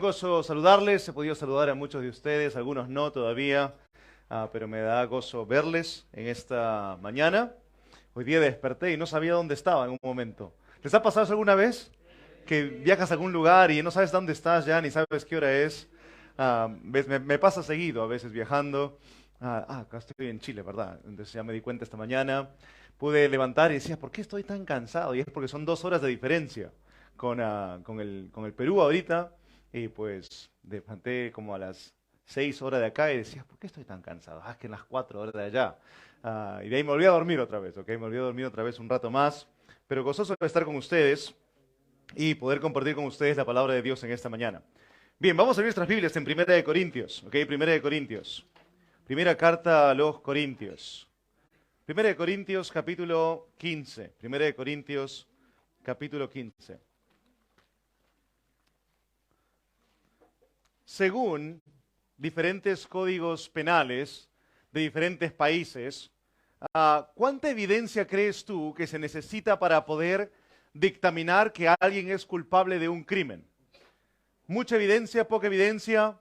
Un gozo saludarles. He podido saludar a muchos de ustedes, algunos no todavía, pero me da gozo verles en esta mañana. Hoy día desperté y no sabía dónde estaba en un momento. ¿Les ha pasado eso alguna vez? Que viajas a algún lugar y no sabes dónde estás ya, ni sabes qué hora es. Me pasa seguido a veces viajando. Acá estoy en Chile, ¿verdad? Entonces ya me di cuenta esta mañana. Pude levantar y decía, ¿por qué estoy tan cansado? Y es porque son 2 horas de diferencia con el Perú ahorita. Y pues levanté como a las 6 horas de acá y decía, ¿por qué estoy tan cansado? Es que en las 4 horas de allá. Y de ahí me volví a dormir otra vez, ¿ok? Me volví a dormir otra vez un rato más. Pero gozoso de estar con ustedes y poder compartir con ustedes la palabra de Dios en esta mañana. Bien, vamos a abrir nuestras Biblias en Primera de Corintios, ¿ok? Primera de Corintios. Primera carta a los Corintios. Primera de Corintios, capítulo 15. Primera de Corintios, capítulo 15. Según diferentes códigos penales de diferentes países, ¿cuánta evidencia crees tú que se necesita para poder dictaminar que alguien es culpable de un crimen? ¿Mucha evidencia, poca evidencia?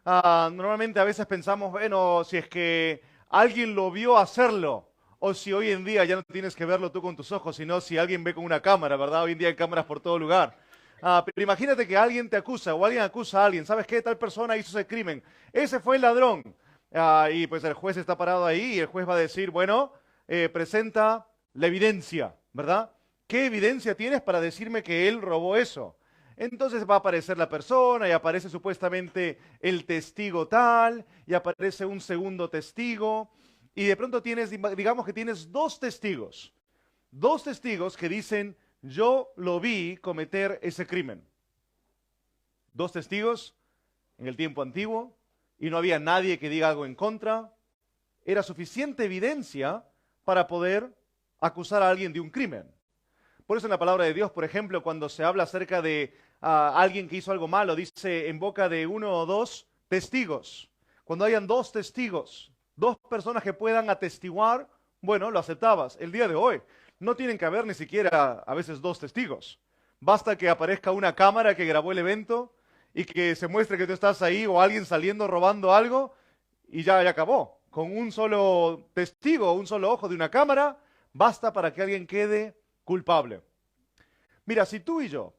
Normalmente a veces pensamos, bueno, si es que alguien lo vio hacerlo, o si hoy en día ya no tienes que verlo tú con tus ojos, sino si alguien ve con una cámara, ¿verdad? Hoy en día hay cámaras por todo lugar. Pero imagínate que alguien te acusa o alguien acusa a alguien. ¿Sabes qué? Tal persona hizo ese crimen. Ese fue el ladrón. Y pues el juez está parado ahí y el juez va a decir, bueno, presenta la evidencia, ¿verdad? ¿Qué evidencia tienes para decirme que él robó eso? Entonces va a aparecer la persona y aparece supuestamente el testigo tal y aparece un segundo testigo y de pronto tienes, digamos que tienes dos testigos que dicen, yo lo vi cometer ese crimen. Dos testigos en el tiempo antiguo y no había nadie que diga algo en contra. Era suficiente evidencia para poder acusar a alguien de un crimen. Por eso en la palabra de Dios, por ejemplo, cuando se habla acerca de alguien que hizo algo malo, dice en boca de uno o dos testigos. Cuando hayan dos testigos, dos personas que puedan atestiguar, bueno, lo aceptabas. El día de hoy no tienen que haber ni siquiera a veces dos testigos. Basta que aparezca una cámara que grabó el evento y que se muestre que tú estás ahí o alguien saliendo robando algo y ya acabó. Con un solo testigo, un solo ojo de una cámara, basta para que alguien quede culpable. Mira, si tú y yo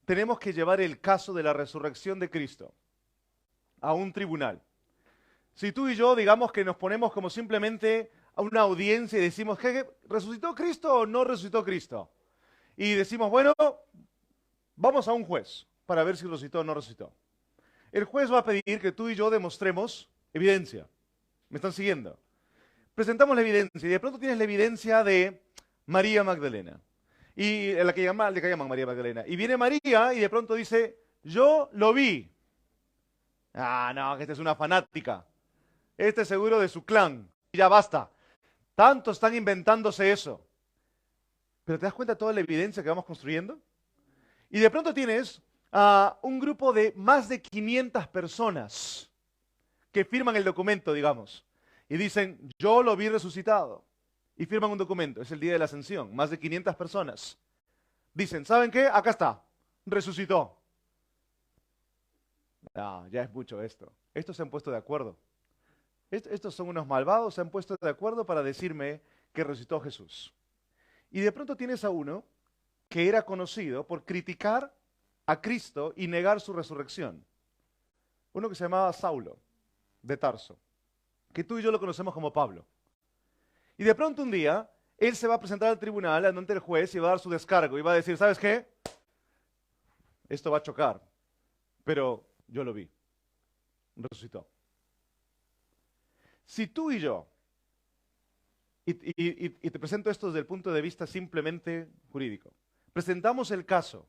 tenemos que llevar el caso de la resurrección de Cristo a un tribunal, si tú y yo digamos que nos ponemos como simplemente a una audiencia y decimos, ¿qué, resucitó Cristo o no resucitó Cristo? Y decimos, bueno, vamos a un juez para ver si resucitó o no resucitó. El juez va a pedir que tú y yo demostremos evidencia. ¿Me están siguiendo? Presentamos la evidencia y de pronto tienes la evidencia de María Magdalena. Y la que llaman María Magdalena. Y viene María y de pronto dice, yo lo vi. No, que esta es una fanática. Este es seguro de su clan. Y ya basta. Tanto están inventándose eso. Pero ¿te das cuenta de toda la evidencia que vamos construyendo? Y de pronto tienes un grupo de más de 500 personas que firman el documento, digamos. Y dicen, yo lo vi resucitado. Y firman un documento. Es el día de la ascensión. Más de 500 personas. Dicen, ¿saben qué? Acá está. Resucitó. Ya es mucho esto. Estos se han puesto de acuerdo. Estos son unos malvados, se han puesto de acuerdo para decirme que resucitó Jesús. Y de pronto tienes a uno que era conocido por criticar a Cristo y negar su resurrección. Uno que se llamaba Saulo, de Tarso, que tú y yo lo conocemos como Pablo. Y de pronto un día, él se va a presentar al tribunal ante el juez y va a dar su descargo y va a decir, ¿sabes qué? Esto va a chocar, pero yo lo vi. Resucitó. Si tú y yo, y te presento esto desde el punto de vista simplemente jurídico, presentamos el caso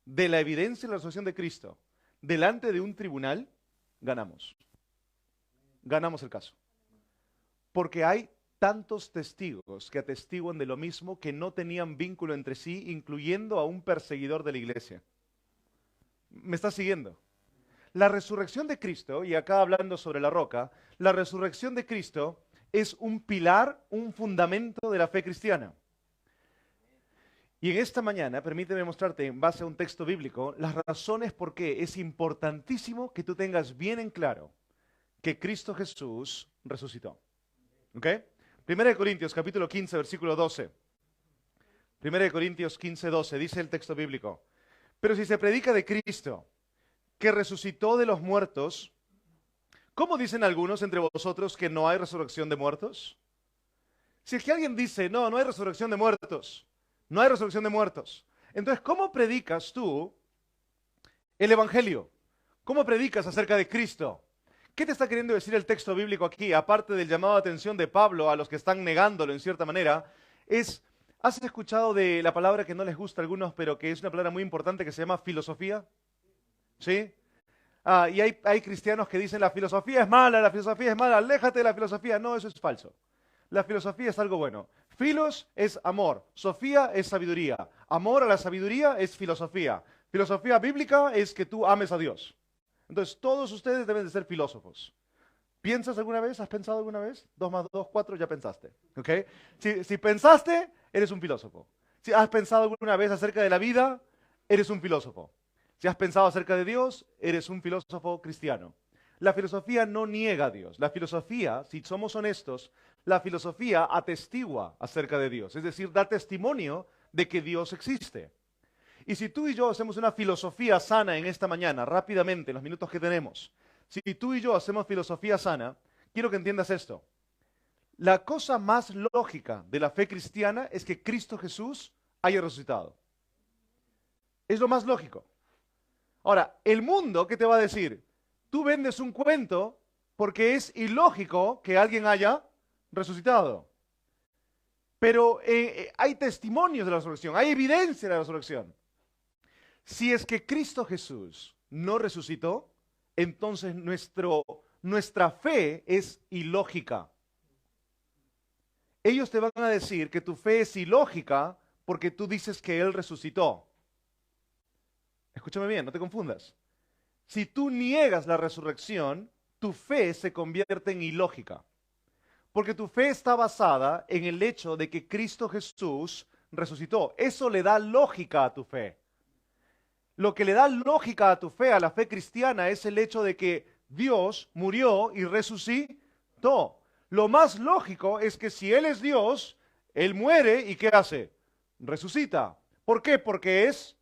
de la evidencia de la resurrección de Cristo delante de un tribunal, ganamos. Ganamos el caso. Porque hay tantos testigos que atestiguan de lo mismo que no tenían vínculo entre sí, incluyendo a un perseguidor de la iglesia. ¿Me estás siguiendo? La resurrección de Cristo, y acá hablando sobre la roca, la resurrección de Cristo es un pilar, un fundamento de la fe cristiana. Y en esta mañana, permíteme mostrarte en base a un texto bíblico las razones por qué es importantísimo que tú tengas bien en claro que Cristo Jesús resucitó. ¿Ok? 1 Corintios capítulo 15, versículo 12. 1 Corintios 15, 12, dice el texto bíblico. Pero si se predica de Cristo, que resucitó de los muertos, ¿cómo dicen algunos entre vosotros que no hay resurrección de muertos? Si es que alguien dice, no, no hay resurrección de muertos, no hay resurrección de muertos, entonces, ¿cómo predicas tú el Evangelio? ¿Cómo predicas acerca de Cristo? ¿Qué te está queriendo decir el texto bíblico aquí? Aparte del llamado de atención de Pablo a los que están negándolo en cierta manera, ¿has escuchado de la palabra que no les gusta a algunos, pero que es una palabra muy importante que se llama filosofía? ¿Sí? Y hay cristianos que dicen la filosofía es mala, aléjate de la filosofía. No, eso es falso. La filosofía es algo bueno. Filos es amor, sofía es sabiduría. Amor a la sabiduría es filosofía. Filosofía bíblica es que tú ames a Dios. Entonces, todos ustedes deben de ser filósofos. ¿Piensas alguna vez? ¿Has pensado alguna vez? 2 más 2, 4, ya pensaste. ¿Ok? Si pensaste, eres un filósofo. Si has pensado alguna vez acerca de la vida, eres un filósofo. Si has pensado acerca de Dios, eres un filósofo cristiano. La filosofía no niega a Dios. La filosofía, si somos honestos, la filosofía atestigua acerca de Dios. Es decir, da testimonio de que Dios existe. Y si tú y yo hacemos una filosofía sana en esta mañana, rápidamente, en los minutos que tenemos, si tú y yo hacemos filosofía sana, quiero que entiendas esto. La cosa más lógica de la fe cristiana es que Cristo Jesús haya resucitado. Es lo más lógico. Ahora, el mundo, ¿qué te va a decir? Tú vendes un cuento porque es ilógico que alguien haya resucitado. Pero hay testimonios de la resurrección, hay evidencia de la resurrección. Si es que Cristo Jesús no resucitó, entonces nuestra fe es ilógica. Ellos te van a decir que tu fe es ilógica porque tú dices que Él resucitó. Escúchame bien, no te confundas. Si tú niegas la resurrección, tu fe se convierte en ilógica. Porque tu fe está basada en el hecho de que Cristo Jesús resucitó. Eso le da lógica a tu fe. Lo que le da lógica a tu fe, a la fe cristiana, es el hecho de que Dios murió y resucitó. Lo más lógico es que si Él es Dios, Él muere y ¿qué hace? Resucita. ¿Por qué? Porque es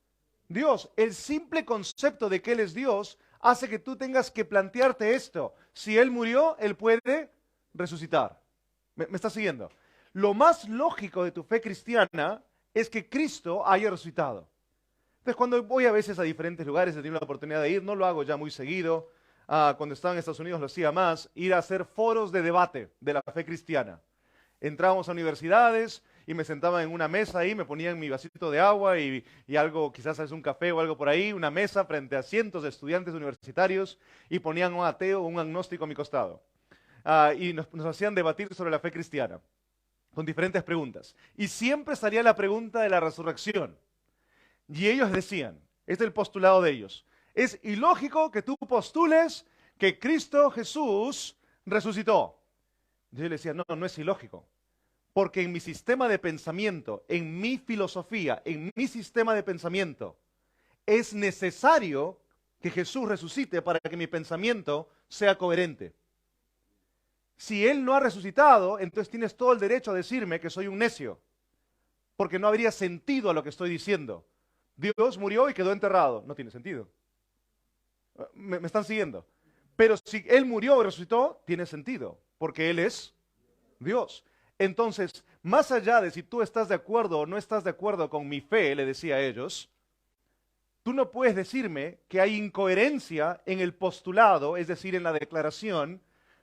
Dios. El simple concepto de que Él es Dios hace que tú tengas que plantearte esto. Si Él murió, Él puede resucitar. ¿Me estás siguiendo? Lo más lógico de tu fe cristiana es que Cristo haya resucitado. Entonces, cuando voy a veces a diferentes lugares, he tenido la oportunidad de ir, no lo hago ya muy seguido. Cuando estaba en Estados Unidos lo hacía más, ir a hacer foros de debate de la fe cristiana. Entrábamos a universidades y me sentaba en una mesa ahí, me ponían mi vasito de agua y algo, quizás es un café o algo por ahí, una mesa frente a cientos de estudiantes universitarios y ponían un ateo o un agnóstico a mi costado. Y nos hacían debatir sobre la fe cristiana con diferentes preguntas. Y siempre salía la pregunta de la resurrección. Y ellos decían, este es el postulado de ellos, es ilógico que tú postules que Cristo Jesús resucitó. Yo le decía, no, no es ilógico. Porque en mi sistema de pensamiento, en mi filosofía, en mi sistema de pensamiento, es necesario que Jesús resucite para que mi pensamiento sea coherente. Si Él no ha resucitado, entonces tienes todo el derecho a decirme que soy un necio. Porque no habría sentido a lo que estoy diciendo. Dios murió y quedó enterrado. No tiene sentido. ¿Me están siguiendo? Pero si Él murió y resucitó, tiene sentido, porque Él es Dios. Entonces, más allá de si tú estás de acuerdo o no estás de acuerdo con mi fe, le decía a ellos, tú no puedes decirme que hay incoherencia en el postulado, es decir, en la declaración,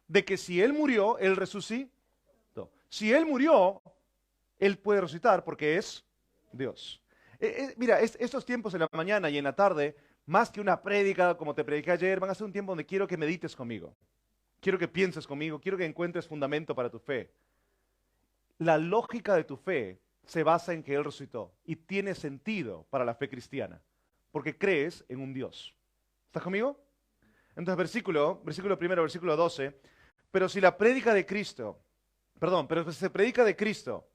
de que si Él murió, Él resucitó. Si Él murió, Él puede resucitar porque es Dios. Mira, estos tiempos en la mañana y en la tarde, más que una prédica como te prediqué ayer, van a ser un tiempo donde quiero que medites conmigo. Quiero que pienses conmigo, quiero que encuentres fundamento para tu fe. La lógica de tu fe se basa en que Él resucitó y tiene sentido para la fe cristiana, porque crees en un Dios. ¿Estás conmigo? Entonces, versículo primero, versículo 12, pero si se predica de Cristo,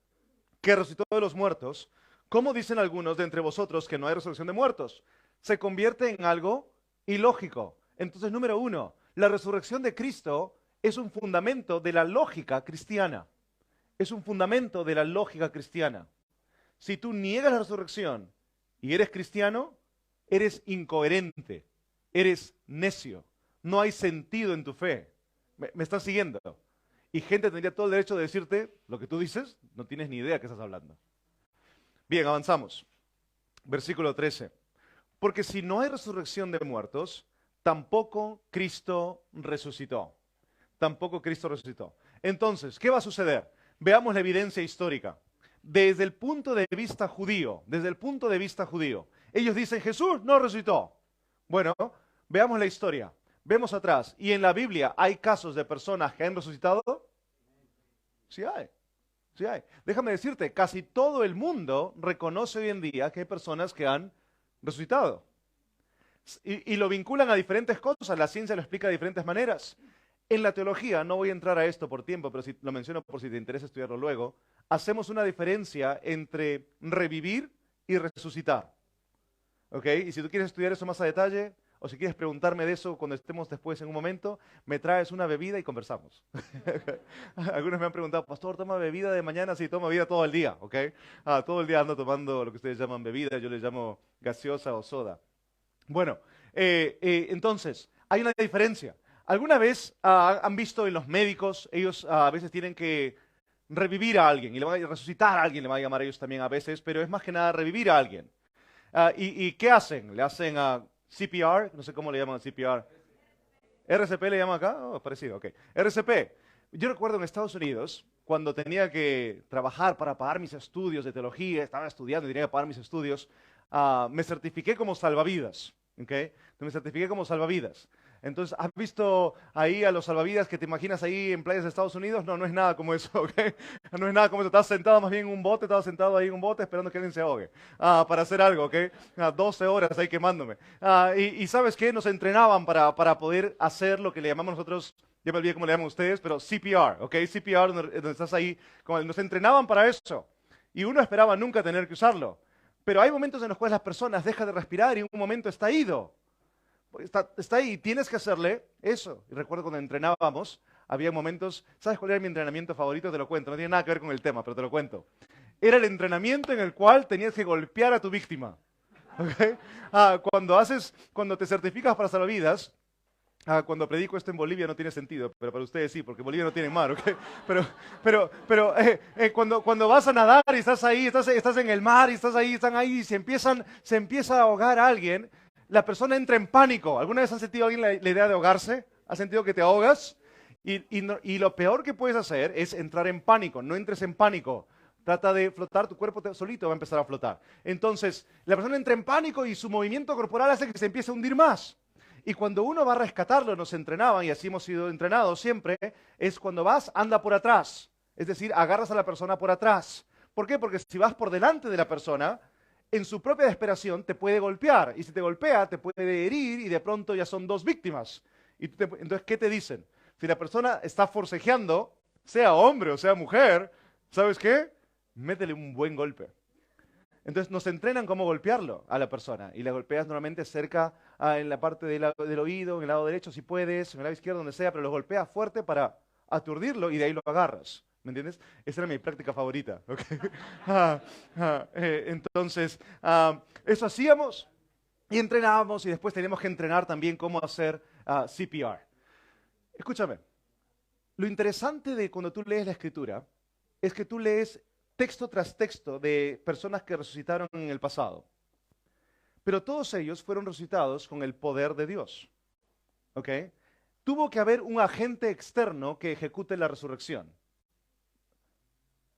que resucitó de los muertos, ¿Cómo dicen algunos de entre vosotros que no hay resurrección de muertos? Se convierte en algo ilógico. Entonces, número uno, la resurrección de Cristo es un fundamento de la lógica cristiana. Es un fundamento de la lógica cristiana. Si tú niegas la resurrección y eres cristiano, eres incoherente, eres necio. No hay sentido en tu fe. ¿Me están siguiendo? Y gente tendría todo el derecho de decirte lo que tú dices, no tienes ni idea qué estás hablando. Bien, avanzamos. Versículo 13. Porque si no hay resurrección de muertos, tampoco Cristo resucitó. Tampoco Cristo resucitó. Entonces, ¿qué va a suceder? Veamos la evidencia histórica. Desde el punto de vista judío, ellos dicen Jesús no resucitó. Bueno, veamos la historia. Vemos atrás. ¿Y en la Biblia hay casos de personas que han resucitado? Sí hay. Sí hay. Déjame decirte, casi todo el mundo reconoce hoy en día que hay personas que han resucitado. Y lo vinculan a diferentes cosas. La ciencia lo explica de diferentes maneras. En la teología, no voy a entrar a esto por tiempo, pero lo menciono por si te interesa estudiarlo luego, hacemos una diferencia entre revivir y resucitar. ¿Ok? Y si tú quieres estudiar eso más a detalle, o si quieres preguntarme de eso cuando estemos después en un momento, me traes una bebida y conversamos. Algunos me han preguntado, pastor, ¿toma bebida de mañana? Sí, tomo bebida todo el día, ¿ok? Todo el día ando tomando lo que ustedes llaman bebida, yo le llamo gaseosa o soda. Bueno, entonces, hay una diferencia. ¿Alguna vez han visto en los médicos, ellos a veces tienen que revivir a alguien, y le van a resucitar a alguien, le van a llamar a ellos también a veces, pero es más que nada revivir a alguien? ¿Y qué hacen? Le hacen CPR, no sé cómo le llaman CPR. ¿RCP le llaman acá? Oh, parecido, ok. RCP. Yo recuerdo en Estados Unidos, cuando tenía que trabajar para pagar mis estudios de teología, estaba estudiando y tenía que pagar mis estudios, me certifiqué como salvavidas, ¿ok? Me certifiqué como salvavidas. Entonces, ¿has visto ahí a los salvavidas que te imaginas ahí en playas de Estados Unidos? No, no es nada como eso, ¿ok? No es nada como eso. Estás sentado más bien en un bote, estaba sentado ahí en un bote esperando que alguien se ahogue para hacer algo, ¿ok? 12 horas ahí quemándome. Y ¿sabes qué? Nos entrenaban para poder hacer lo que le llamamos nosotros, ya me olvidé cómo le llaman ustedes, pero CPR, ¿ok? CPR, donde estás ahí, nos entrenaban para eso. Y uno esperaba nunca tener que usarlo. Pero hay momentos en los cuales las personas dejan de respirar y en un momento está ido. Está ahí, tienes que hacerle eso. Y recuerdo cuando entrenábamos, había momentos, ¿sabes cuál era mi entrenamiento favorito? Te lo cuento, no tiene nada que ver con el tema, pero te lo cuento. Era el entrenamiento en el cual tenías que golpear a tu víctima. ¿Okay? Cuando te certificas para salvavidas, cuando predico esto en Bolivia no tiene sentido, pero para ustedes sí, porque Bolivia no tiene mar, ¿ok? Cuando vas a nadar y estás ahí, estás en el mar y están ahí y se empieza a ahogar a alguien, la persona entra en pánico. ¿Alguna vez han sentido alguien la idea de ahogarse? ¿Has sentido que te ahogas? Y lo peor que puedes hacer es entrar en pánico. No entres en pánico. Trata de flotar, tu cuerpo solito va a empezar a flotar. Entonces, la persona entra en pánico y su movimiento corporal hace que se empiece a hundir más. Y cuando uno va a rescatarlo, nos entrenaban, y así hemos sido entrenados siempre, es cuando vas, anda por atrás. Es decir, agarras a la persona por atrás. ¿Por qué? Porque si vas por delante de la persona, en su propia desesperación te puede golpear. Y si te golpea, te puede herir y de pronto ya son dos víctimas. Entonces, ¿qué te dicen? Si la persona está forcejeando, sea hombre o sea mujer, ¿sabes qué? Métele un buen golpe. Entonces nos entrenan cómo golpearlo a la persona. Y la golpeas normalmente cerca, en la parte del oído, en el lado derecho si puedes, en el lado izquierdo, donde sea, pero lo golpeas fuerte para aturdirlo y de ahí lo agarras. ¿Me entiendes? Esa era mi práctica favorita. ¿Okay? Entonces, eso hacíamos y entrenábamos y después teníamos que entrenar también cómo hacer CPR. Escúchame, lo interesante de cuando tú lees la Escritura es que tú lees texto tras texto de personas que resucitaron en el pasado. Pero todos ellos fueron resucitados con el poder de Dios. ¿Ok? Tuvo que haber un agente externo que ejecute la resurrección.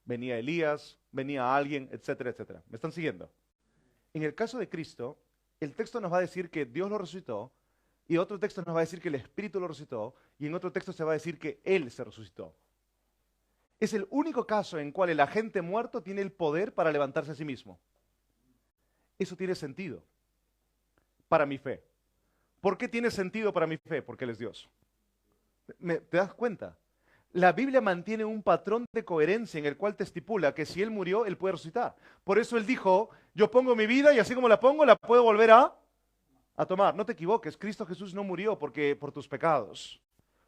Venía Elías, venía alguien, etcétera, etcétera. ¿Me están siguiendo? En el caso de Cristo, el texto nos va a decir que Dios lo resucitó, y otro texto nos va a decir que el Espíritu lo resucitó, y en otro texto se va a decir que Él se resucitó. Es el único caso en cual el agente muerto tiene el poder para levantarse a sí mismo. Eso tiene sentido para mi fe. ¿Por qué tiene sentido para mi fe? Porque Él es Dios. ¿Te das cuenta? La Biblia mantiene un patrón de coherencia en el cual te estipula que si Él murió, Él puede resucitar. Por eso Él dijo, yo pongo mi vida y así como la pongo, la puedo volver a tomar. No te equivoques, Cristo Jesús no murió por tus pecados.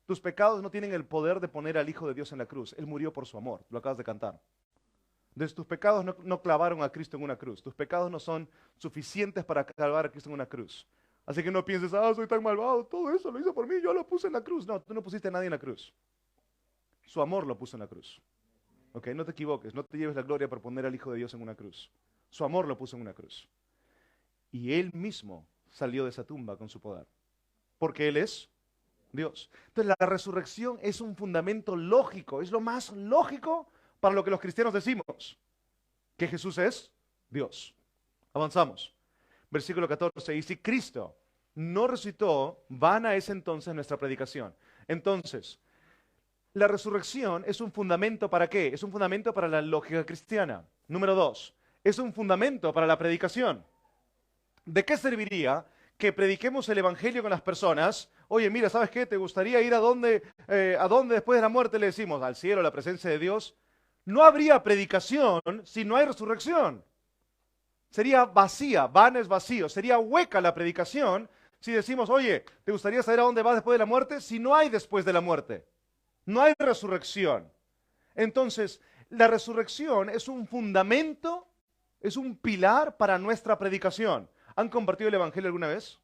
Tus pecados no tienen el poder de poner al Hijo de Dios en la cruz. Él murió por su amor, lo acabas de cantar. Entonces tus pecados no clavaron a Cristo en una cruz. Tus pecados no son suficientes para clavar a Cristo en una cruz. Así que no pienses, soy tan malvado, todo eso lo hizo por mí, yo lo puse en la cruz. No, tú no pusiste a nadie en la cruz. Su amor lo puso en la cruz. ¿Ok? No te equivoques, no te lleves la gloria por poner al Hijo de Dios en una cruz. Su amor lo puso en una cruz. Y Él mismo salió de esa tumba con su poder. Porque Él es Dios. Entonces la resurrección es un fundamento lógico, es lo más lógico para lo que los cristianos decimos, que Jesús es Dios. Avanzamos. Versículo 14, y si Cristo no resucitó, vana es entonces nuestra predicación. Entonces, la resurrección es un fundamento ¿para qué? Es un fundamento para la lógica cristiana. Número 2, es un fundamento para la predicación. ¿De qué serviría que prediquemos el evangelio con las personas? Oye, mira, ¿sabes qué? ¿Te gustaría ir a dónde después de la muerte? Le decimos, al cielo, a la presencia de Dios. No habría predicación si no hay resurrección. Sería vacía, vana es vacío. Sería hueca la predicación si decimos, oye, ¿te gustaría saber a dónde vas después de la muerte? Si no hay después de la muerte. No hay resurrección. Entonces, la resurrección es un fundamento, es un pilar para nuestra predicación. ¿Han compartido el evangelio alguna vez?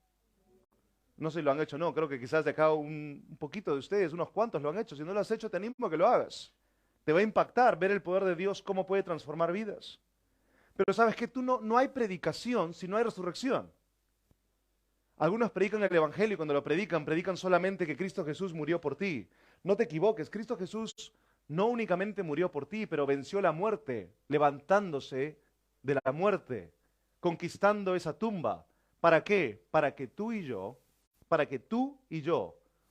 No sé si lo han hecho o no. Creo que quizás de acá un poquito de ustedes, unos cuantos lo han hecho. Si no lo has hecho, te animo a que lo hagas. Te va a impactar ver el poder de Dios, cómo puede transformar vidas. Pero sabes que no hay predicación si no hay resurrección. Algunos predican el evangelio y cuando lo predican solamente que Cristo Jesús murió por ti. No te equivoques, Cristo Jesús no únicamente murió por ti, pero venció la muerte, levantándose de la muerte, conquistando esa tumba. ¿Para qué? Para que tú y yo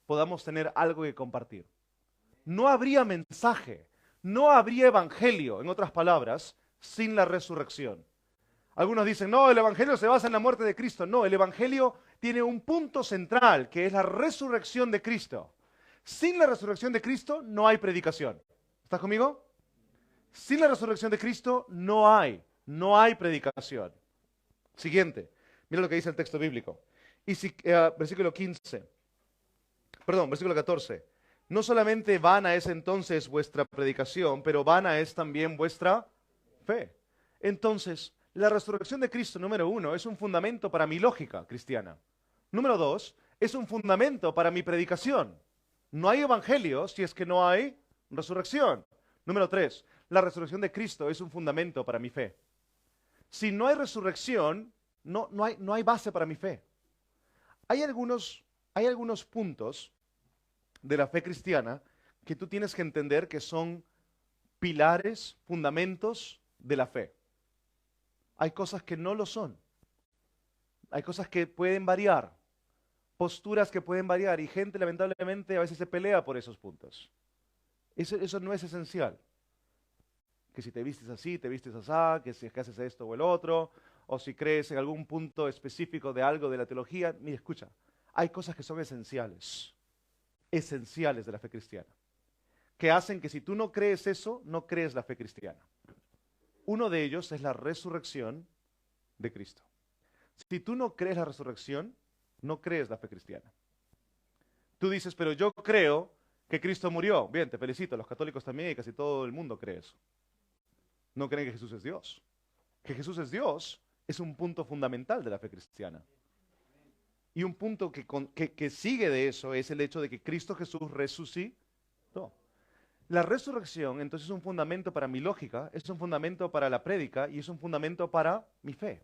podamos tener algo que compartir. No habría mensaje, no habría evangelio, en otras palabras, sin la resurrección. Algunos dicen, no, el evangelio se basa en la muerte de Cristo. No, el evangelio tiene un punto central, que es la resurrección de Cristo. Sin la resurrección de Cristo no hay predicación. ¿Estás conmigo? Sin la resurrección de Cristo no hay predicación. Siguiente, mira lo que dice el texto bíblico. Versículo 14. No solamente vana es entonces vuestra predicación, pero vana es también vuestra fe. Entonces, la resurrección de Cristo, número 1, es un fundamento para mi lógica cristiana. Número 2, es un fundamento para mi predicación. No hay evangelio si es que no hay resurrección. Número 3, la resurrección de Cristo es un fundamento para mi fe. Si no hay resurrección, no hay base para mi fe. Hay algunos puntos de la fe cristiana que tú tienes que entender que son pilares, fundamentos de la fe. Hay cosas que no lo son. Hay cosas que pueden variar, posturas que pueden variar y gente lamentablemente a veces se pelea por esos puntos. Eso no es esencial. Que si te vistes así, te vistes así, que si haces esto o el otro, o si crees en algún punto específico de algo de la teología. Mira, escucha, hay cosas que son esenciales de la fe cristiana, que hacen que si tú no crees eso, no crees la fe cristiana. Uno de ellos es la resurrección de Cristo. Si tú no crees la resurrección, no crees la fe cristiana. Tú dices, pero yo creo que Cristo murió. Bien, te felicito, los católicos también y casi todo el mundo cree eso. No creen que Jesús es Dios. Que Jesús es Dios es un punto fundamental de la fe cristiana. Y un punto que sigue de eso es el hecho de que Cristo Jesús resucitó. La resurrección entonces es un fundamento para mi lógica, es un fundamento para la prédica y es un fundamento para mi fe.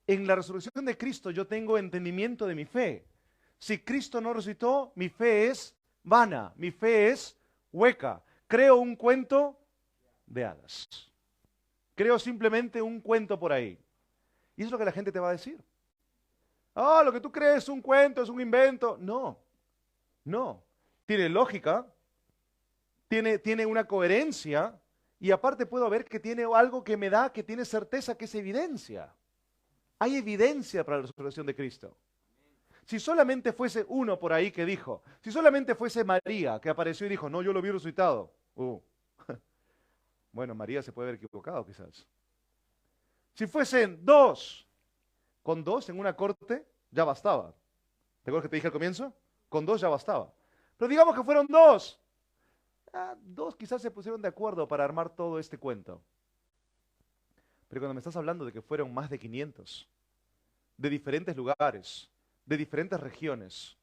En la resurrección de Cristo yo tengo entendimiento de mi fe. Si Cristo no resucitó, mi fe es vana, mi fe es hueca. Creo un cuento de hadas. Creo simplemente un cuento por ahí. Y eso es lo que la gente te va a decir. Lo que tú crees es un cuento, es un invento. No. Tiene lógica, tiene una coherencia y aparte puedo ver que tiene algo que me da, que tiene certeza, que es evidencia. Hay evidencia para la resurrección de Cristo. Si solamente fuese uno por ahí que dijo, si solamente fuese María que apareció y dijo, no, yo lo vi resucitado. Bueno, María se puede haber equivocado quizás. Si fuesen dos, con dos en una corte ya bastaba. ¿Te acuerdas que te dije al comienzo? Con dos ya bastaba. Pero digamos que fueron dos. Dos quizás se pusieron de acuerdo para armar todo este cuento. Pero cuando me estás hablando de que fueron más de 500, de diferentes lugares, de diferentes regiones,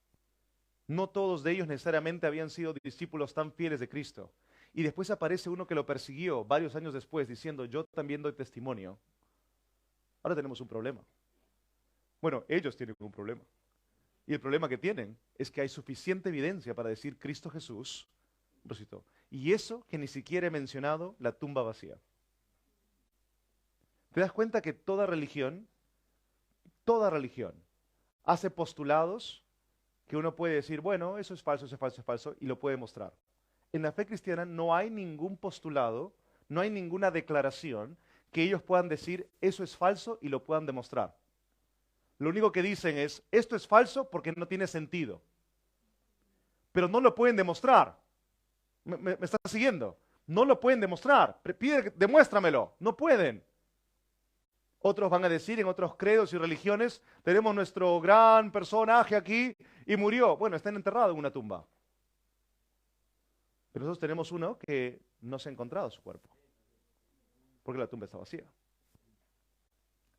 no todos de ellos necesariamente habían sido discípulos tan fieles de Cristo. Y después aparece uno que lo persiguió varios años después diciendo, yo también doy testimonio. Ahora tenemos un problema. Bueno, ellos tienen un problema. Y el problema que tienen es que hay suficiente evidencia para decir Cristo Jesús resucitó. Y eso que ni siquiera he mencionado, la tumba vacía. ¿Te das cuenta que toda religión hace postulados que uno puede decir, bueno, eso es falso, eso es falso, eso es falso, y lo puede mostrar? En la fe cristiana no hay ningún postulado, no hay ninguna declaración que ellos puedan decir, eso es falso y lo puedan demostrar. Lo único que dicen es, esto es falso porque no tiene sentido. Pero no lo pueden demostrar. ¿Me estás siguiendo? No lo pueden demostrar. Demuéstramelo. No pueden. Otros van a decir en otros credos y religiones, tenemos nuestro gran personaje aquí y murió. Bueno, está enterrado en una tumba. Pero nosotros tenemos uno que no se ha encontrado su cuerpo. Porque la tumba está vacía.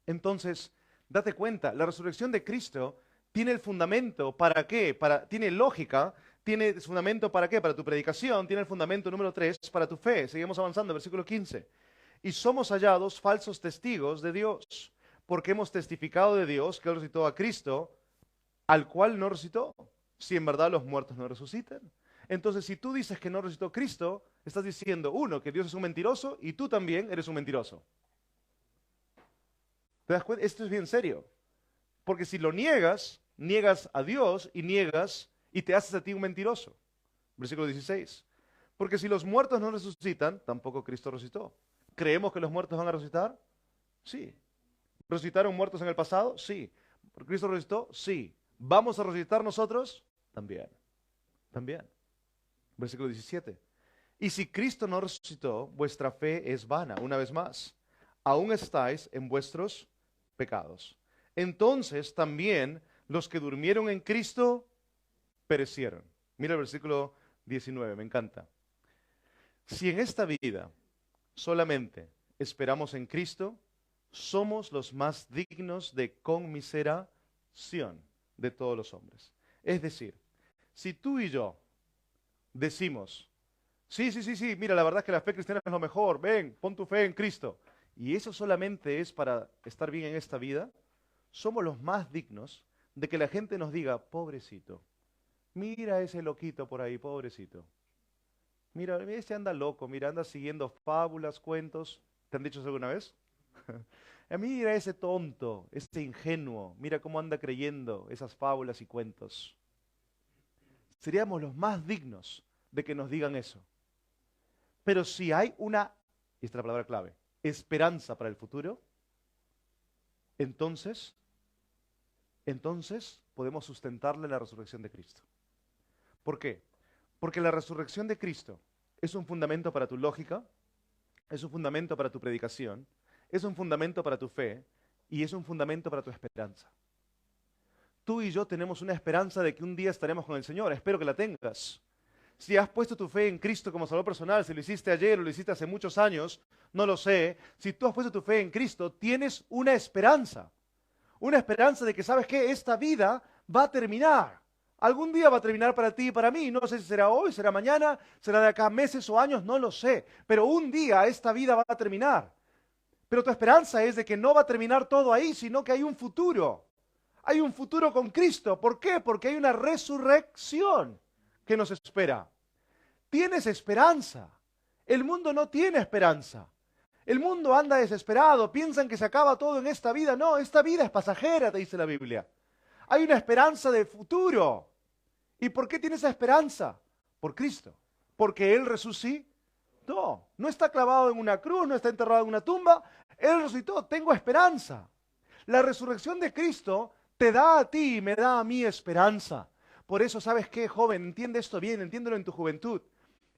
Entonces, date cuenta, la resurrección de Cristo tiene el fundamento, ¿para qué? Tiene lógica, tiene el fundamento ¿para qué? Para tu predicación, tiene el fundamento número 3, para tu fe. Seguimos avanzando, versículo 15. Y somos hallados falsos testigos de Dios, porque hemos testificado de Dios que Él resucitó a Cristo, al cual no resucitó, si en verdad los muertos no resucitan. Entonces, si tú dices que no resucitó Cristo, estás diciendo, uno, que Dios es un mentiroso, y tú también eres un mentiroso. ¿Te das cuenta? Esto es bien serio. Porque si lo niegas, niegas a Dios y te haces a ti un mentiroso. Versículo 16. Porque si los muertos no resucitan, tampoco Cristo resucitó. ¿Creemos que los muertos van a resucitar? Sí. ¿Resucitaron muertos en el pasado? Sí. ¿Cristo resucitó? Sí. ¿Vamos a resucitar nosotros? También. También. Versículo 17. Y si Cristo no resucitó, vuestra fe es vana. Una vez más, aún estáis en vuestros pecados. Entonces también los que durmieron en Cristo perecieron. Mira el versículo 19, me encanta. Si en esta vida solamente esperamos en Cristo, somos los más dignos de conmiseración de todos los hombres. Es decir, si tú y yo decimos, sí, mira, la verdad es que la fe cristiana es lo mejor, ven, pon tu fe en Cristo, y eso solamente es para estar bien en esta vida, somos los más dignos de que la gente nos diga, pobrecito, mira ese loquito por ahí, pobrecito. Mira, ese anda loco, mira, anda siguiendo fábulas, cuentos. ¿Te han dicho eso alguna vez? Mira ese tonto, ese ingenuo, mira cómo anda creyendo esas fábulas y cuentos. Seríamos los más dignos de que nos digan eso. Pero si hay una, y esta es la palabra clave, esperanza para el futuro, entonces podemos sustentarle la resurrección de Cristo. ¿Por qué? Porque la resurrección de Cristo es un fundamento para tu lógica, es un fundamento para tu predicación, es un fundamento para tu fe y es un fundamento para tu esperanza. Tú y yo tenemos una esperanza de que un día estaremos con el Señor. Espero que la tengas. Si has puesto tu fe en Cristo como Salvador personal, si lo hiciste ayer o lo hiciste hace muchos años, no lo sé. Si tú has puesto tu fe en Cristo, tienes una esperanza. Una esperanza de que, ¿sabes qué? Esta vida va a terminar. Algún día va a terminar para ti y para mí. No sé si será hoy, será mañana, será de acá meses o años, no lo sé. Pero un día esta vida va a terminar. Pero tu esperanza es de que no va a terminar todo ahí, sino que hay un futuro. Hay un futuro con Cristo. ¿Por qué? Porque hay una resurrección que nos espera. Tienes esperanza. El mundo no tiene esperanza. El mundo anda desesperado. Piensan que se acaba todo en esta vida. No, esta vida es pasajera, te dice la Biblia. Hay una esperanza de futuro. ¿Y por qué tiene esa esperanza? Por Cristo. Porque Él resucitó. No está clavado en una cruz, no está enterrado en una tumba. Él resucitó. Tengo esperanza. La resurrección de Cristo te da a ti y me da a mí esperanza. Por eso, ¿sabes qué, joven? Entiende esto bien, entiéndelo en tu juventud.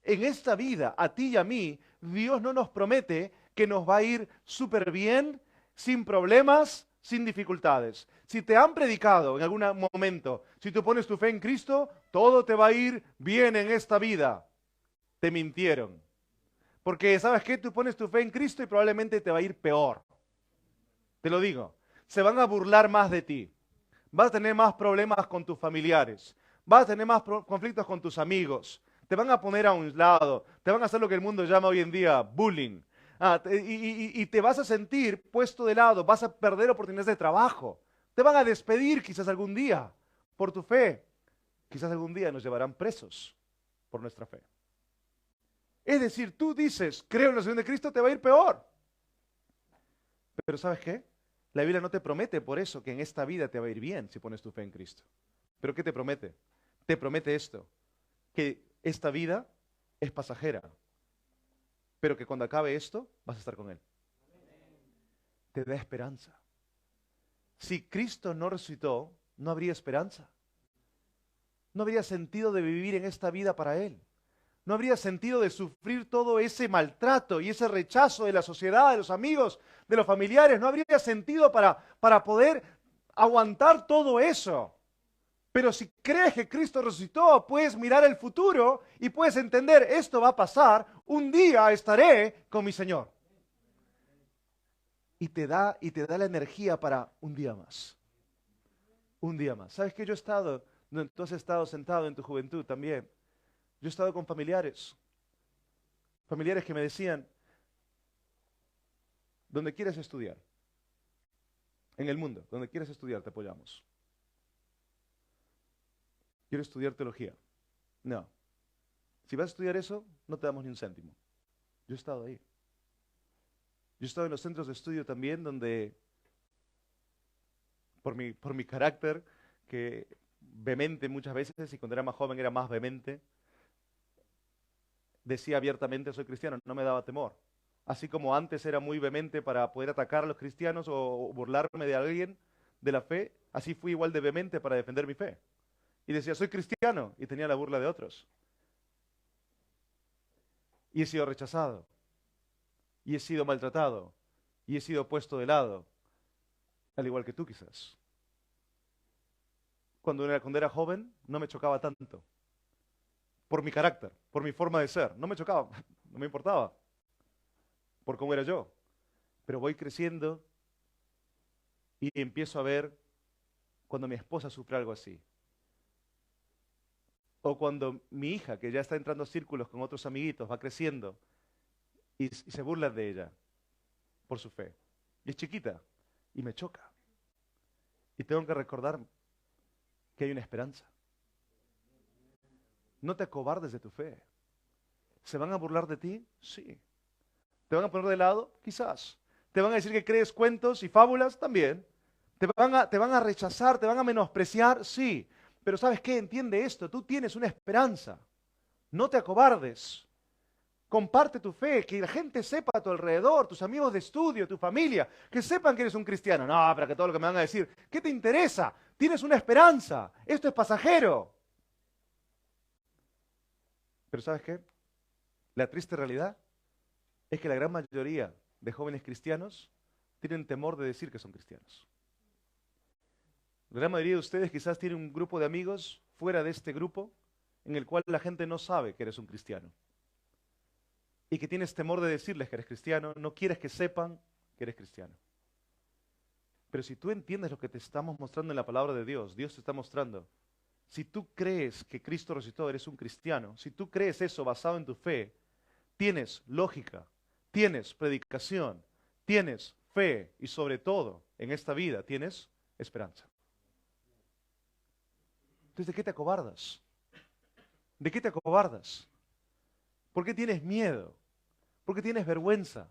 En esta vida, a ti y a mí, Dios no nos promete que nos va a ir súper bien, sin problemas, sin dificultades. Si te han predicado en algún momento, si tú pones tu fe en Cristo, todo te va a ir bien en esta vida. Te mintieron. Porque, ¿sabes qué? Tú pones tu fe en Cristo y probablemente te va a ir peor. Te lo digo. Se van a burlar más de ti. Vas a tener más problemas con tus familiares. Vas a tener más conflictos con tus amigos. Te van a poner a un lado. Te van a hacer lo que el mundo llama hoy en día bullying. Y te vas a sentir puesto de lado. Vas a perder oportunidades de trabajo. Te van a despedir quizás algún día por tu fe. Quizás algún día nos llevarán presos por nuestra fe. Es decir, tú dices, creo en la resurrección de Cristo, te va a ir peor. Pero ¿sabes qué? La Biblia no te promete por eso que en esta vida te va a ir bien si pones tu fe en Cristo. ¿Pero qué te promete? Te promete esto, que esta vida es pasajera, pero que cuando acabe esto vas a estar con Él. Te da esperanza. Si Cristo no resucitó, no habría esperanza. No habría sentido de vivir en esta vida para Él. No habría sentido de sufrir todo ese maltrato y ese rechazo de la sociedad, de los amigos, de los familiares. No habría sentido para poder aguantar todo eso. Pero si crees que Cristo resucitó, puedes mirar el futuro y puedes entender, esto va a pasar, un día estaré con mi Señor. Y te da la energía para un día más. Un día más. ¿Sabes qué? Yo he estado, tú has estado sentado en tu juventud también. Yo he estado con familiares que me decían, donde quieres estudiar, en el mundo, donde quieres estudiar, te apoyamos. Quiero estudiar teología. No. Si vas a estudiar eso, no te damos ni un céntimo. Yo he estado ahí. Yo he estado en los centros de estudio también donde, por mi carácter, que vehemente muchas veces, y cuando era más joven era más vehemente, decía abiertamente soy cristiano, no me daba temor. Así como antes era muy vehemente para poder atacar a los cristianos o burlarme de alguien de la fe, así fui igual de vehemente para defender mi fe. Y decía soy cristiano y tenía la burla de otros. Y he sido rechazado. Y he sido maltratado. Y he sido puesto de lado. Al igual que tú quizás. Cuando era joven no me chocaba tanto. Por mi carácter, por mi forma de ser. No me chocaba, no me importaba. Por cómo era yo. Pero voy creciendo y empiezo a ver cuando mi esposa sufre algo así. O cuando mi hija, que ya está entrando a círculos con otros amiguitos, va creciendo y se burlan de ella por su fe. Y es chiquita y me choca. Y tengo que recordar que hay una esperanza. No te acobardes de tu fe. ¿Se van a burlar de ti? Sí. ¿Te van a poner de lado? Quizás. ¿Te van a decir que crees cuentos y fábulas? También. ¿Te van a rechazar? ¿Te van a menospreciar? Sí. Pero ¿sabes qué? Entiende esto. Tú tienes una esperanza. No te acobardes. Comparte tu fe, que la gente sepa a tu alrededor, tus amigos de estudio, tu familia, que sepan que eres un cristiano. No, para que todo lo que me van a decir. ¿Qué te interesa? Tienes una esperanza. Esto es pasajero. Pero ¿sabes qué? La triste realidad es que la gran mayoría de jóvenes cristianos tienen temor de decir que son cristianos. La gran mayoría de ustedes quizás tienen un grupo de amigos fuera de este grupo en el cual la gente no sabe que eres un cristiano. Y que tienes temor de decirles que eres cristiano, no quieres que sepan que eres cristiano. Pero si tú entiendes lo que te estamos mostrando en la palabra de Dios, Dios te está mostrando, si tú crees que Cristo resucitó, eres un cristiano, si tú crees eso basado en tu fe, tienes lógica, tienes predicación, tienes fe y sobre todo en esta vida tienes esperanza. Entonces, ¿de qué te acobardas? ¿De qué te acobardas? ¿Por qué tienes miedo? ¿Por qué tienes vergüenza?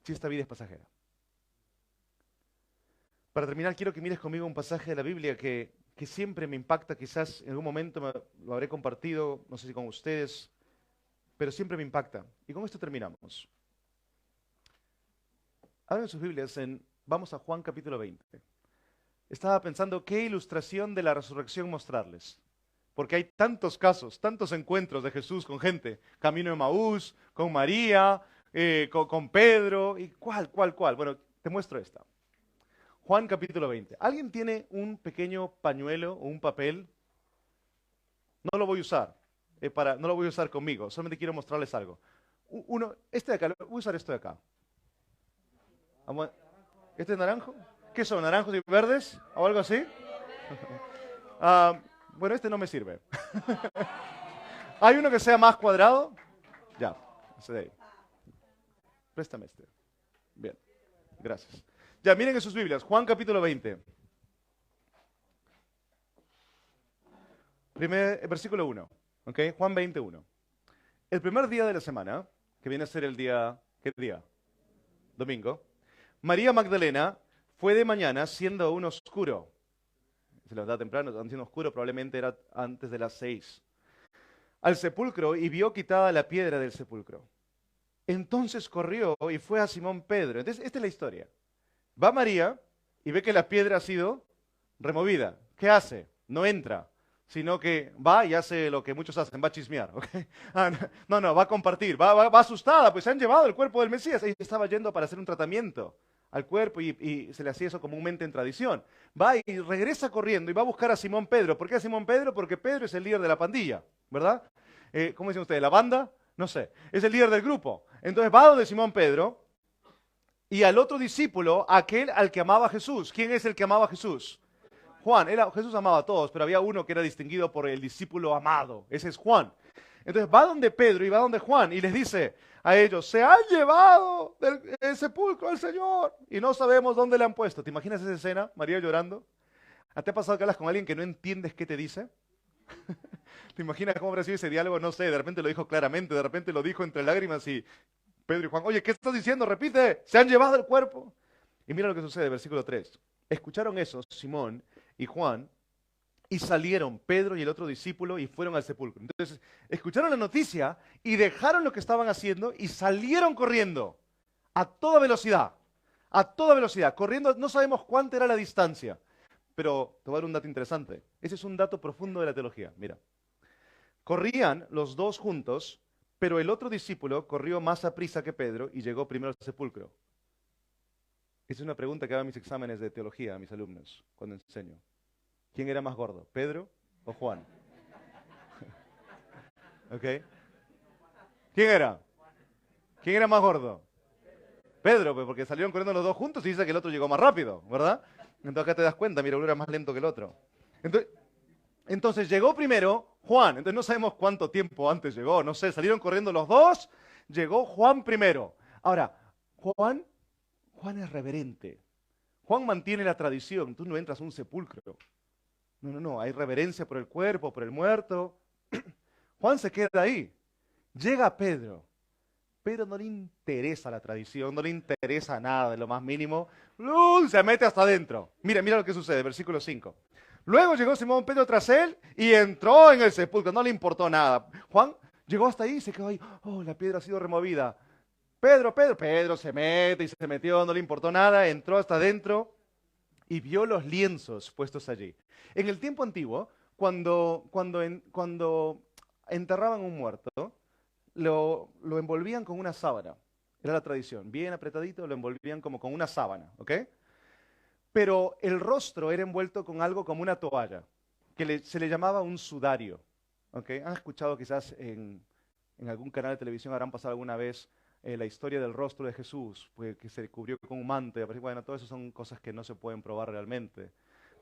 Si esta vida es pasajera. Para terminar, quiero que mires conmigo un pasaje de la Biblia que siempre me impacta, quizás en algún momento lo habré compartido, no sé si con ustedes, pero siempre me impacta. Y con esto terminamos. Abran sus Biblias en Vamos a Juan capítulo 20. Estaba pensando qué ilustración de la resurrección mostrarles. Porque hay tantos casos, tantos encuentros de Jesús con gente. Camino de Maús, con María, con Pedro. ¿Y cuál? Bueno, te muestro esta. Juan capítulo 20. ¿Alguien tiene un pequeño pañuelo o un papel? No lo voy a usar. No lo voy a usar conmigo. Solamente quiero mostrarles algo. Este de acá, voy a usar esto de acá. ¿Este es naranjo? ¿Qué son? ¿Naranjos y verdes? ¿O algo así? Bueno, este no me sirve. ¿Hay uno que sea más cuadrado? Ya, ese de ahí. Préstame este. Bien, gracias. Ya, miren en sus Biblias, Juan capítulo 20. Versículo 1. ¿Ok? Juan 21. El primer día de la semana, que viene a ser el día, ¿qué día? Domingo. María Magdalena fue de mañana siendo aún oscuro. Se levantaba temprano, siendo oscuro, probablemente era antes de las 6. Al sepulcro y vio quitada la piedra del sepulcro. Entonces corrió y fue a Simón Pedro. Entonces, esta es la historia. Va María y ve que la piedra ha sido removida. ¿Qué hace? No entra, sino que va y hace lo que muchos hacen, va a chismear. ¿Okay? No, va a compartir, va asustada, pues se han llevado el cuerpo del Mesías. Ella estaba yendo para hacer un tratamiento al cuerpo y se le hacía eso comúnmente en tradición. Va y regresa corriendo y va a buscar a Simón Pedro. ¿Por qué a Simón Pedro? Porque Pedro es el líder de la pandilla, ¿verdad? ¿Cómo dicen ustedes? ¿La banda? No sé. Es el líder del grupo. Entonces va donde Simón Pedro y al otro discípulo, aquel al que amaba Jesús. ¿Quién es el que amaba a Jesús? Juan. Jesús amaba a todos, pero había uno que era distinguido por el discípulo amado. Ese es Juan. Entonces va donde Pedro y va donde Juan y les dice a ellos, se han llevado del sepulcro al Señor y no sabemos dónde le han puesto. ¿Te imaginas esa escena? María llorando. ¿Te ha pasado que hablas con alguien que no entiendes qué te dice? ¿Te imaginas cómo habrá sido ese diálogo? No sé, de repente lo dijo claramente, de repente lo dijo entre lágrimas y Pedro y Juan, oye, ¿qué estás diciendo? Repite, se han llevado el cuerpo. Y mira lo que sucede, versículo 3. Escucharon eso Simón y Juan y salieron Pedro y el otro discípulo y fueron al sepulcro. Entonces, escucharon la noticia y dejaron lo que estaban haciendo y salieron corriendo a toda velocidad, corriendo, no sabemos cuánta era la distancia, pero te voy a dar un dato interesante. Ese es un dato profundo de la teología. Mira, corrían los dos juntos, pero el otro discípulo corrió más a prisa que Pedro y llegó primero al sepulcro. Esa es una pregunta que hago en mis exámenes de teología a mis alumnos cuando enseño. ¿Quién era más gordo, Pedro o Juan? ¿Ok? ¿Quién era? ¿Quién era más gordo? Pedro, pues porque salieron corriendo los dos juntos y dice que el otro llegó más rápido, ¿verdad? Entonces acá te das cuenta, mira, uno era más lento que el otro. Entonces llegó primero Juan, entonces no sabemos cuánto tiempo antes llegó, no sé, salieron corriendo los dos, llegó Juan primero. Ahora, Juan es reverente. Juan mantiene la tradición, tú no entras a un sepulcro. No, hay reverencia por el cuerpo, por el muerto. Juan se queda ahí. Llega Pedro. Pedro no le interesa la tradición, no le interesa nada de lo más mínimo. Se mete hasta adentro. Mira lo que sucede, versículo 5. Luego llegó Simón Pedro tras él y entró en el sepulcro. No le importó nada. Juan llegó hasta ahí y se quedó ahí. Oh, la piedra ha sido removida. Pedro se mete y se metió, no le importó nada, entró hasta adentro y vio los lienzos puestos allí. En el tiempo antiguo, cuando enterraban un muerto, lo envolvían con una sábana. Era la tradición. Bien apretadito, lo envolvían como con una sábana, ¿ok? Pero el rostro era envuelto con algo como una toalla, que se le llamaba un sudario, ¿ok? Han escuchado quizás en algún canal de televisión, habrán pasado alguna vez la historia del rostro de Jesús, pues, que se cubrió con un manto. Y bueno, todo eso son cosas que no se pueden probar realmente.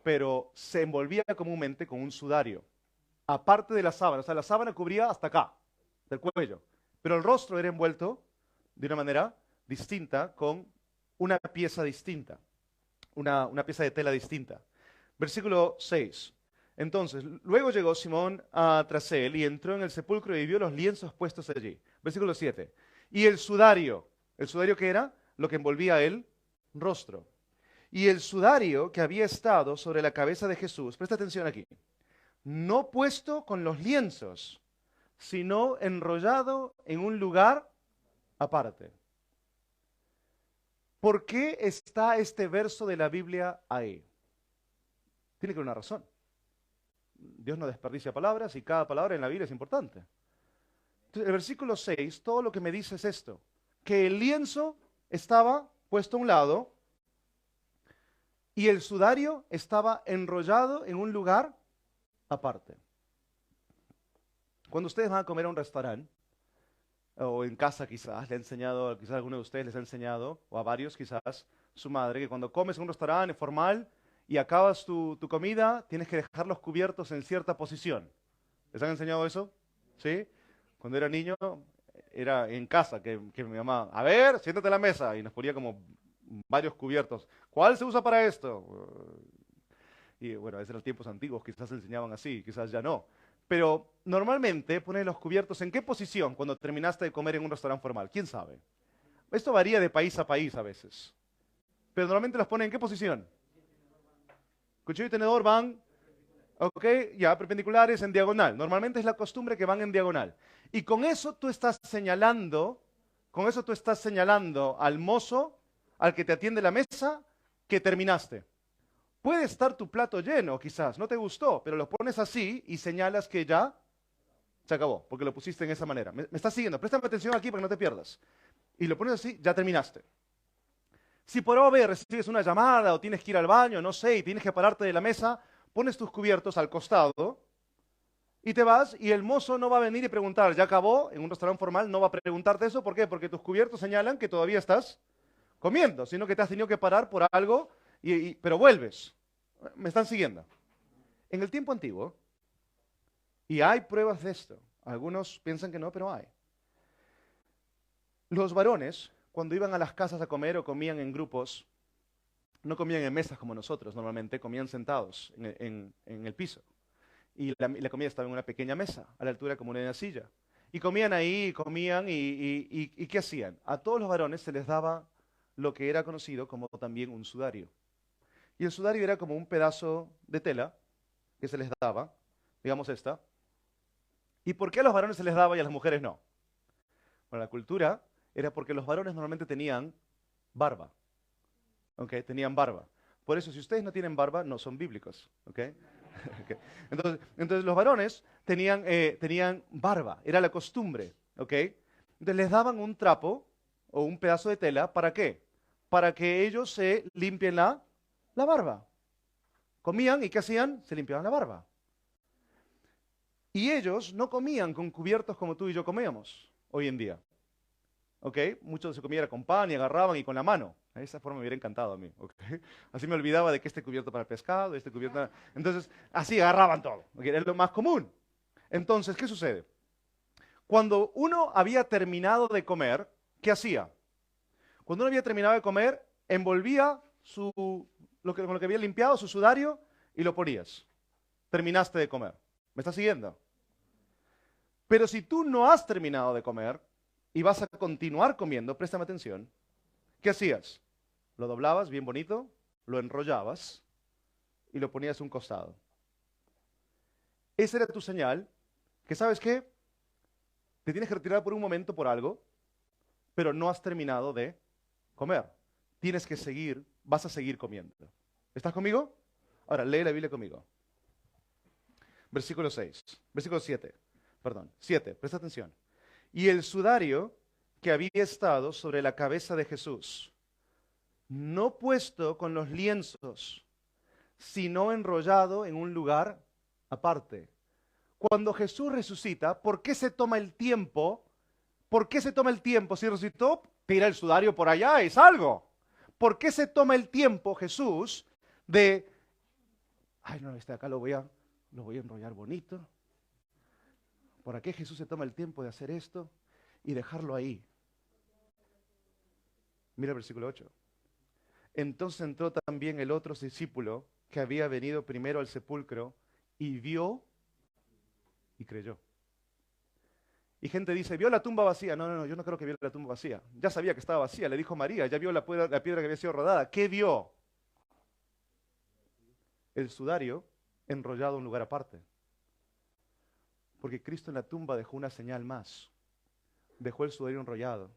Pero se envolvía comúnmente con un sudario, aparte de la sábana. O sea, la sábana cubría hasta acá, del cuello. Pero el rostro era envuelto de una manera distinta, con una pieza distinta, una pieza de tela distinta. Versículo 6. Entonces, luego llegó Simón tras él y entró en el sepulcro y vio los lienzos puestos allí. Versículo 7. Y el sudario ¿qué era? Lo que envolvía el rostro. Y el sudario que había estado sobre la cabeza de Jesús, presta atención aquí, no puesto con los lienzos, sino enrollado en un lugar aparte. ¿Por qué está este verso de la Biblia ahí? Tiene que haber una razón. Dios no desperdicia palabras y cada palabra en la Biblia es importante. Entonces, el versículo 6, todo lo que me dice es esto, que el lienzo estaba puesto a un lado y el sudario estaba enrollado en un lugar aparte. Cuando ustedes van a comer a un restaurante, o en casa quizás, le ha enseñado, quizás alguno de ustedes les ha enseñado, o a varios quizás, su madre, que cuando comes en un restaurante formal y acabas tu comida, tienes que dejar los cubiertos en cierta posición. ¿Les han enseñado eso? ¿Sí? Cuando era niño, era en casa que mi mamá, a ver, siéntate a la mesa, y nos ponía como varios cubiertos. ¿Cuál se usa para esto? Y bueno, esos eran los tiempos antiguos, quizás se enseñaban así, quizás ya no. Pero normalmente pones los cubiertos en qué posición cuando terminaste de comer en un restaurante formal. ¿Quién sabe? Esto varía de país a país a veces. Pero normalmente los ponen en qué posición. Cuchillo y tenedor van, ok, ya, perpendiculares en diagonal. Normalmente es la costumbre que van en diagonal. Y con eso tú estás señalando al mozo, al que te atiende la mesa, que terminaste. Puede estar tu plato lleno, quizás, no te gustó, pero lo pones así y señalas que ya se acabó, porque lo pusiste en esa manera. ¿Me estás siguiendo? Préstame atención aquí para que no te pierdas. Y lo pones así, ya terminaste. Si por obvio recibes una llamada o tienes que ir al baño, no sé, y tienes que pararte de la mesa, pones tus cubiertos al costado y te vas y el mozo no va a venir y preguntar, ¿ya acabó? En un restaurante formal no va a preguntarte eso. ¿Por qué? Porque tus cubiertos señalan que todavía estás comiendo, sino que te has tenido que parar por algo, pero vuelves. ¿Me están siguiendo? En el tiempo antiguo, y hay pruebas de esto, algunos piensan que no, pero hay. Los varones, cuando iban a las casas a comer o comían en grupos, no comían en mesas como nosotros normalmente, comían sentados en el piso. Y la comida estaba en una pequeña mesa, a la altura como una silla. Y comían ahí, comían, y ¿qué hacían? A todos los varones se les daba lo que era conocido como también un sudario. Y el sudario era como un pedazo de tela que se les daba, digamos esta. ¿Y por qué a los varones se les daba y a las mujeres no? Bueno, la cultura era porque los varones normalmente tenían barba, ¿ok? Tenían barba. Por eso, si ustedes no tienen barba, no son bíblicos, ¿ok? Ok. Entonces, los varones tenían barba, era la costumbre, ¿ok? Entonces les daban un trapo o un pedazo de tela, ¿para qué? Para que ellos se limpien la barba. Comían y ¿qué hacían? Se limpiaban la barba. Y ellos no comían con cubiertos como tú y yo comíamos hoy en día. ¿Ok? Muchos se comían con pan y agarraban y con la mano. De esa forma me hubiera encantado a mí. ¿Ok? Así me olvidaba de que este cubierto para el pescado, este cubierto para... Entonces, así agarraban todo. ¿Ok? Era lo más común. Entonces, ¿qué sucede? Cuando uno había terminado de comer, ¿qué hacía? Cuando uno había terminado de comer, envolvía con lo que había limpiado, su sudario, y lo ponías. Terminaste de comer. ¿Me estás siguiendo? Pero si tú no has terminado de comer y vas a continuar comiendo, préstame atención, ¿qué hacías? Lo doblabas bien bonito, lo enrollabas y lo ponías a un costado. Esa era tu señal, que sabes qué, te tienes que retirar por un momento por algo, pero no has terminado de comer. Tienes que seguir, vas a seguir comiendo. ¿Estás conmigo? Ahora, lee la Biblia conmigo. Versículo 6, versículo 7, perdón, 7, presta atención. Y el sudario que había estado sobre la cabeza de Jesús, no puesto con los lienzos, sino enrollado en un lugar aparte. Cuando Jesús resucita, ¿por qué se toma el tiempo? ¿Por qué se toma el tiempo? Si resucitó, tira el sudario por allá, es algo. ¿Por qué se toma el tiempo Jesús de, ay no, este acá lo voy a enrollar bonito? ¿Por qué Jesús se toma el tiempo de hacer esto y dejarlo ahí? Mira el versículo 8. Entonces entró también el otro discípulo que había venido primero al sepulcro y vio y creyó. Y gente dice, ¿vio la tumba vacía? No, no, no, yo no creo que vio la tumba vacía. Ya sabía que estaba vacía, le dijo María, ya vio la piedra que había sido rodada. ¿Qué vio? El sudario enrollado en un lugar aparte. Porque Cristo en la tumba dejó una señal más. Dejó el sudario enrollado.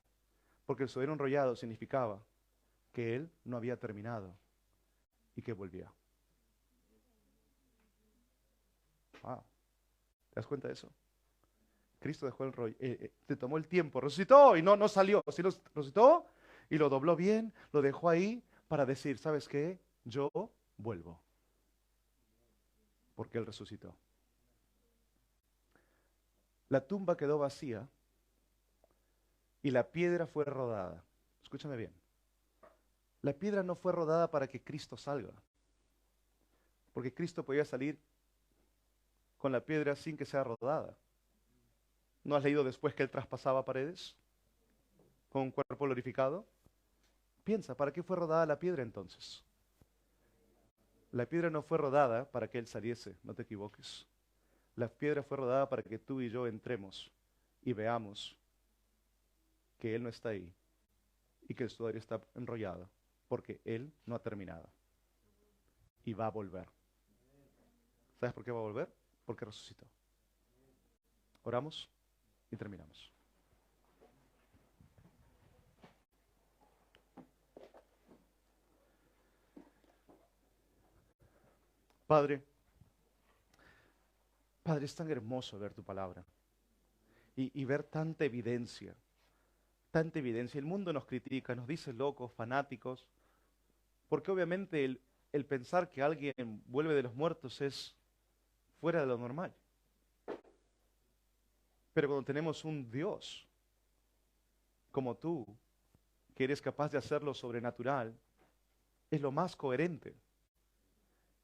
Porque el sudario enrollado significaba que Él no había terminado y que volvía. Wow. ¿Te das cuenta de eso? Cristo dejó el rollo, te tomó el tiempo, resucitó y no salió, sino resucitó y lo dobló bien, lo dejó ahí para decir, ¿sabes qué? Yo vuelvo, porque Él resucitó. La tumba quedó vacía y la piedra fue rodada. Escúchame bien. La piedra no fue rodada para que Cristo salga, porque Cristo podía salir con la piedra sin que sea rodada. ¿No has leído después que Él traspasaba paredes con un cuerpo glorificado? Piensa, ¿para qué fue rodada la piedra entonces? La piedra no fue rodada para que Él saliese, no te equivoques. La piedra fue rodada para que tú y yo entremos y veamos que Él no está ahí y que el sudario está enrollado, porque Él no ha terminado y va a volver. ¿Sabes por qué va a volver? Porque resucitó. Oramos y terminamos. Padre, Padre, es tan hermoso ver tu palabra y ver tanta evidencia, tanta evidencia. El mundo nos critica, nos dice locos, fanáticos, porque obviamente el pensar que alguien vuelve de los muertos es fuera de lo normal. Pero cuando tenemos un Dios como tú, que eres capaz de hacer lo sobrenatural, es lo más coherente.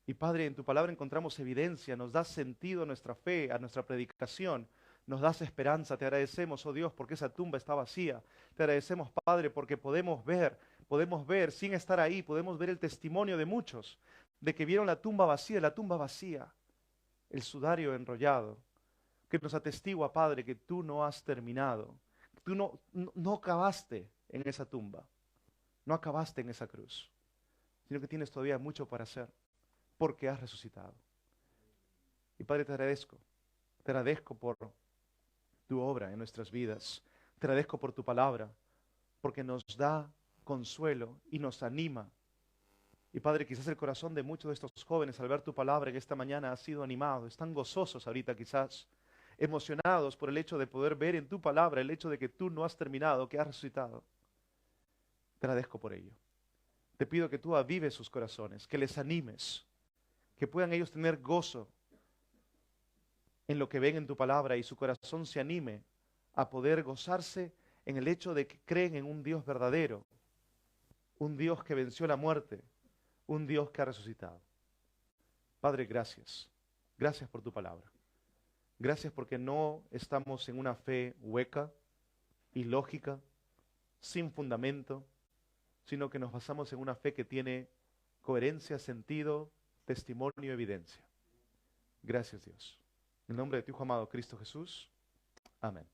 Y Padre, en tu palabra encontramos evidencia, nos das sentido a nuestra fe, a nuestra predicación, nos das esperanza. Te agradecemos, oh Dios, porque esa tumba está vacía. Te agradecemos, Padre, porque podemos ver sin estar ahí, podemos ver el testimonio de muchos, de que vieron la tumba vacía, el sudario enrollado, que nos atestigua, Padre, que tú no has terminado, tú no acabaste en esa tumba, no acabaste en esa cruz, sino que tienes todavía mucho para hacer, porque has resucitado. Y Padre, te agradezco por tu obra en nuestras vidas, te agradezco por tu palabra, porque nos da consuelo y nos anima. Y Padre, quizás el corazón de muchos de estos jóvenes al ver tu palabra en esta mañana ha sido animado, están gozosos ahorita quizás, emocionados por el hecho de poder ver en tu palabra el hecho de que tú no has terminado, que has resucitado. Te agradezco por ello. Te pido que tú avives sus corazones, que les animes, que puedan ellos tener gozo en lo que ven en tu palabra y su corazón se anime a poder gozarse en el hecho de que creen en un Dios verdadero, un Dios que venció la muerte, un Dios que ha resucitado. Padre, gracias. Gracias por tu palabra. Gracias porque no estamos en una fe hueca, ilógica, sin fundamento, sino que nos basamos en una fe que tiene coherencia, sentido, testimonio, evidencia. Gracias, Dios. En el nombre de tu Hijo amado Cristo Jesús. Amén.